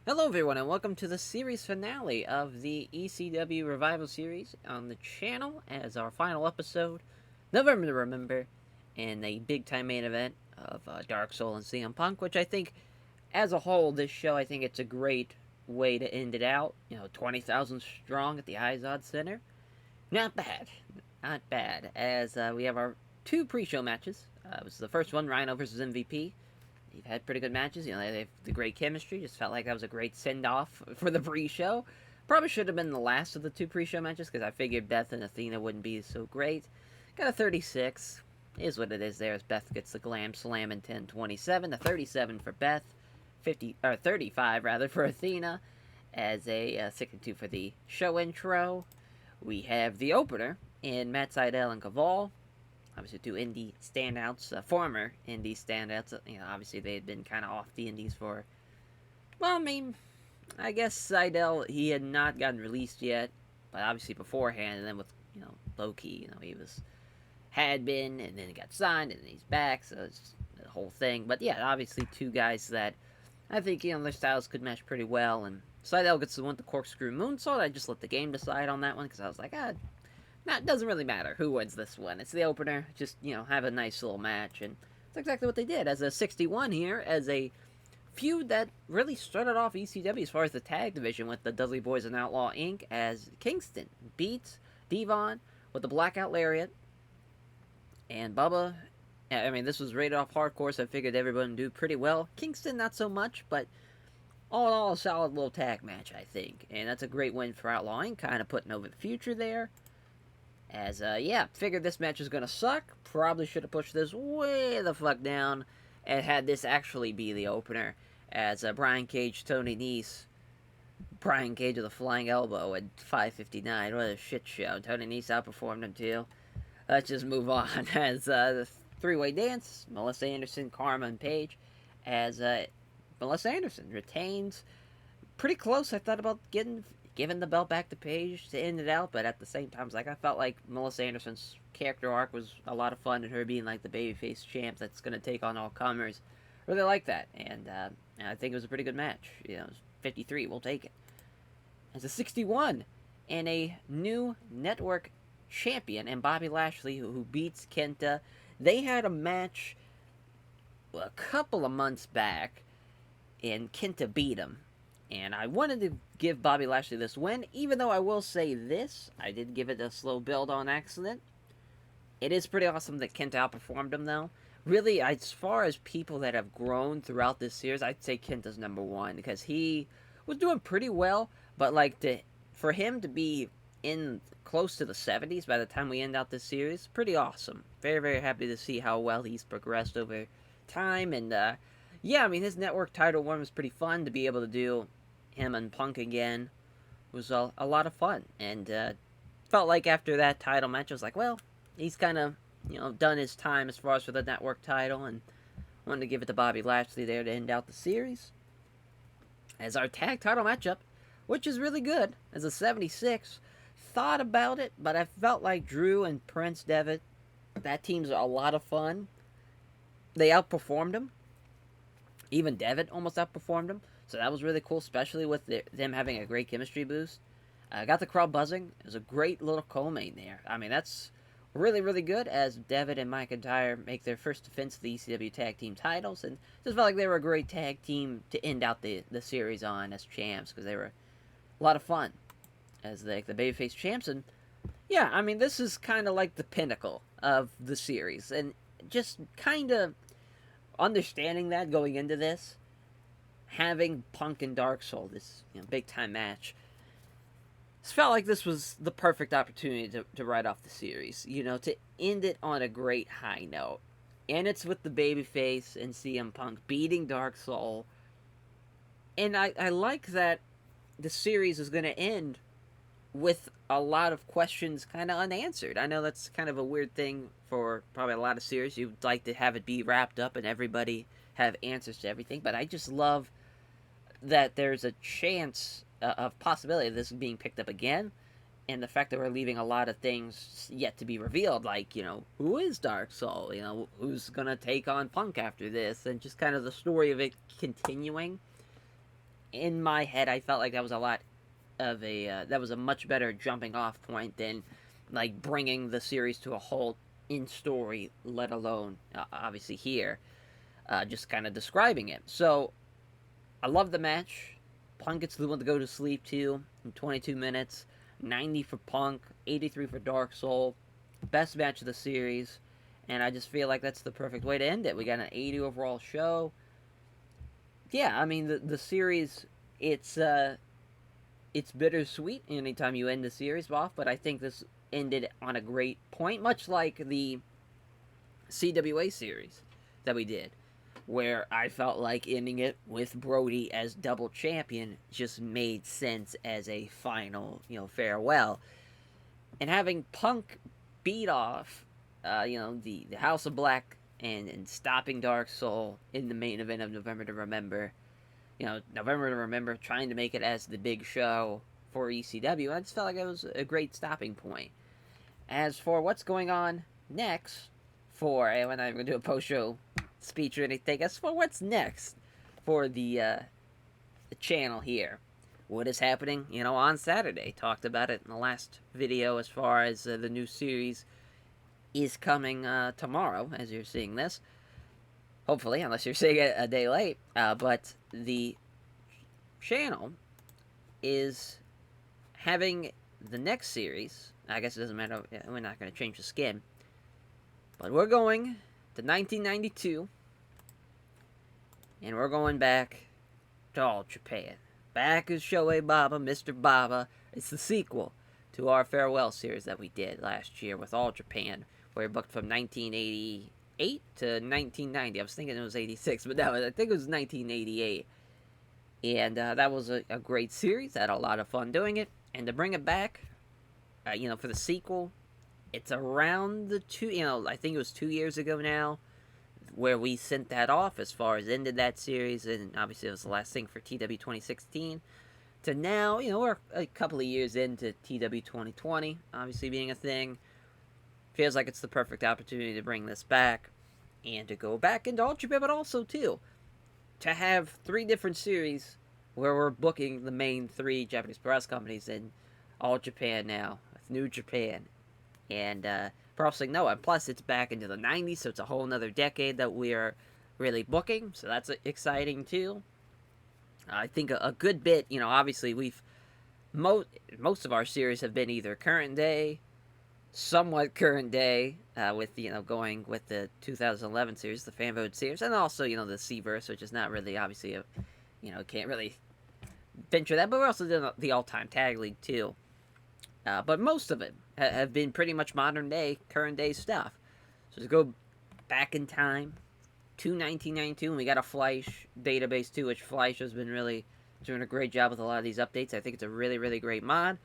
Hello, everyone, and welcome to the series finale of the ECW Revival series on the channel as our final episode, November to Remember, in a big time main event of Dark Soul and CM Punk, which I think, as a whole, this show, I think it's a great way to end it out. 20,000 strong at the Izod Center. Not bad. Not bad. As we have our two pre show matches. It was the first one, Rhino versus MVP. They've had pretty good matches. They have the great chemistry. Just felt like that was a great send off for the pre-show. Probably should have been the last of the two pre-show matches because I figured Beth and Athena wouldn't be so great. Got a 36. Is what it is there as Beth gets the glam slam in 10:27. The 37 for Beth. 35 rather for Athena as a 6-2 for the show intro. We have the opener in Matt Sydal and Caval. Obviously, two indie standouts, former indie standouts. Obviously they had been kind of off the indies for. Well, I mean, I guess Seidel, he had not gotten released yet, but obviously beforehand, and then with low key, he had been, and then he got signed, and then he's back, so it's the whole thing. But yeah, obviously two guys that I think their styles could mesh pretty well, and Seidel gets the one with the corkscrew moonsault. I just let the game decide on that one because I was like, it doesn't really matter who wins this one. It's the opener. Just, have a nice little match. And that's exactly what they did. As a 61 here, as a feud that really started off ECW as far as the tag division with the Dudley Boys and Outlaw Inc. as Kingston beats Devon with the Blackout Lariat. And Bubba, I mean, this was rated off hardcore, so I figured everyone would do pretty well. Kingston, not so much, but all in all, a solid little tag match, I think. And that's a great win for Outlaw Inc., kind of putting over the future there. As, figured this match was gonna suck. Probably should have pushed this way the fuck down and had this actually be the opener. As Brian Cage, Tony Nese, Brian Cage with a flying elbow at 5:59. What a shit show. Tony Nese outperformed him too. Let's just move on. As the three-way dance, Melissa Anderson, Karma, and Paige. As Melissa Anderson retains. Pretty close. I thought about giving the belt back to Paige to end it out, but at the same time, I felt like Melissa Anderson's character arc was a lot of fun, and her being like the babyface champ that's going to take on all comers. Really like that, and I think it was a pretty good match. It was 53, we'll take it. As a 61, and a new network champion, and Bobby Lashley, who beats Kenta. They had a match a couple of months back, and Kenta beat him. And I wanted to give Bobby Lashley this win, even though I will say this, I did give it a slow build on accident. It is pretty awesome that Kenta outperformed him, though. Really, as far as people that have grown throughout this series, I'd say Kenta's number one, because he was doing pretty well, but for him to be in close to the 70s by the time we end out this series, pretty awesome. Very, very happy to see how well he's progressed over time, and his network title one was pretty fun to be able to do. Him and Punk again was a lot of fun, and felt like after that title match, I was like, well, he's kind of done his time as far as for the network title, and wanted to give it to Bobby Lashley there to end out the series. As our tag title matchup, which is really good, as a 76, thought about it, but I felt like Drew and Prince Devitt, that team's a lot of fun. They outperformed him. Even Devitt almost outperformed him. So that was really cool, especially with them having a great chemistry boost. Got the crowd buzzing. It was a great little co-main there. I mean, that's really, really good as Devitt and McIntyre make their first defense of the ECW tag team titles. And just felt like they were a great tag team to end out the series on as champs, because they were a lot of fun as the babyface champs. And yeah, I mean, this is kind of like the pinnacle of the series. And just kind of understanding that going into this, having Punk and Dark Soul, this big time match, it felt like this was the perfect opportunity to write off the series, to end it on a great high note. And it's with the babyface and CM Punk beating Dark Soul. And I like that the series is going to end with a lot of questions kind of unanswered. I know that's kind of a weird thing for probably a lot of series. You'd like to have it be wrapped up and everybody have answers to everything, but I just love that there's a chance of possibility of this being picked up again, and the fact that we're leaving a lot of things yet to be revealed, like, who is Dark Soul? Who's gonna take on Punk after this, and just kind of the story of it continuing. in my head, I felt like that was a lot of that was a much better jumping off point than like bringing the series to a halt in story, let alone obviously here, just kind of describing it. So I love the match. Punk gets the one to go to sleep too in 22 minutes. 90 for Punk, 83 for Dark Soul. Best match of the series, and I just feel like that's the perfect way to end it. We got an 80 overall show. Yeah, I mean the series, it's it's bittersweet anytime you end the series off, but I think this ended on a great point, much like the CWA series that we did, where I felt like ending it with Brody as double champion just made sense as a final, farewell. And having Punk beat off, the House of Black and stopping Dark Soul in the main event of November to Remember, November to Remember, trying to make it as the big show for ECW. I just felt like it was a great stopping point. As for what's going on next, we're not even going to do a post show speech or anything. As for what's next for the channel here, what is happening, on Saturday. Talked about it in the last video as far as the new series is coming tomorrow, as you're seeing this. Hopefully, unless you're seeing it a day late. But the channel is having the next series. I guess it doesn't matter. We're not going to change the skin. But we're going to 1992. And we're going back to All Japan. Back is Shoei Baba, Mr. Baba. It's the sequel to our farewell series that we did last year with All Japan, where we booked from 1988 to 1990. I was thinking it was 86, but no, I think it was 1988. And that was a great series. I had a lot of fun doing it. And to bring it back, for the sequel, it's around I think it was 2 years ago now, where we sent that off as far as ended that series, and obviously it was the last thing for TW 2016. To now, we're a couple of years into TW 2020, obviously being a thing. Feels like it's the perfect opportunity to bring this back and to go back into All Japan, but also, too, to have 3 different series where we're booking the main 3 Japanese press companies in All Japan now, with New Japan, and Pro Wrestling Noah. And plus, it's back into the 90s, so it's a whole nother decade that we're really booking, so that's exciting, too. I think a good bit, obviously we've most of our series have been either current day, somewhat current day, with going with the 2011 series, the fan vote series, and also the C-verse, which is not really obviously can't really venture that, but we're also doing the all-time tag league too. But most of it have been pretty much modern day, current day stuff. So to go back in time to 1992, and we got a Fleisch database too, which Fleisch has been really doing a great job with a lot of these updates. I think it's a really, really great mod.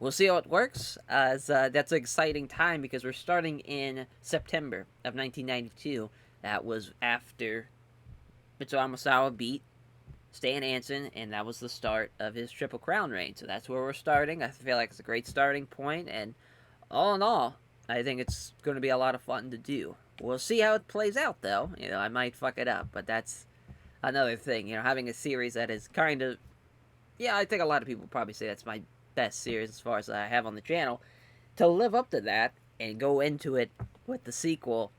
We'll see how it works, as that's an exciting time because we're starting in September of 1992. That was after Mitsuo Amasawa beat Stan Hansen, and that was the start of his Triple Crown reign. So that's where we're starting. I feel like it's a great starting point, and all in all, I think it's going to be a lot of fun to do. We'll see how it plays out, though. I might fuck it up, but that's another thing. Having a series that is kind of... Yeah, I think a lot of people probably say that's my best series as far as I have on the channel. To live up to that and go into it with the sequel,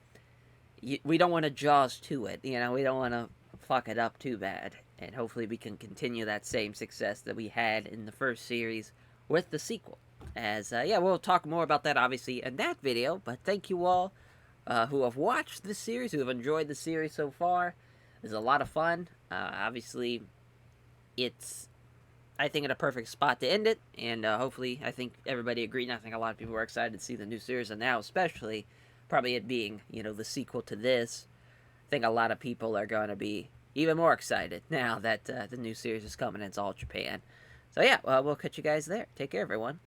we don't want to Jaws to it. We don't want to fuck it up too bad. And hopefully we can continue that same success that we had in the first series with the sequel. As, we'll talk more about that, obviously, in that video. But thank you all who have watched this series, who have enjoyed the series so far. It's a lot of fun. Obviously, it's, I think, in a perfect spot to end it. And hopefully, I think everybody agreed. And I think a lot of people are excited to see the new series. And now, especially, probably it being, the sequel to this, I think a lot of people are going to be even more excited now that the new series is coming. It's All Japan. So yeah, we'll catch you guys there. Take care, everyone.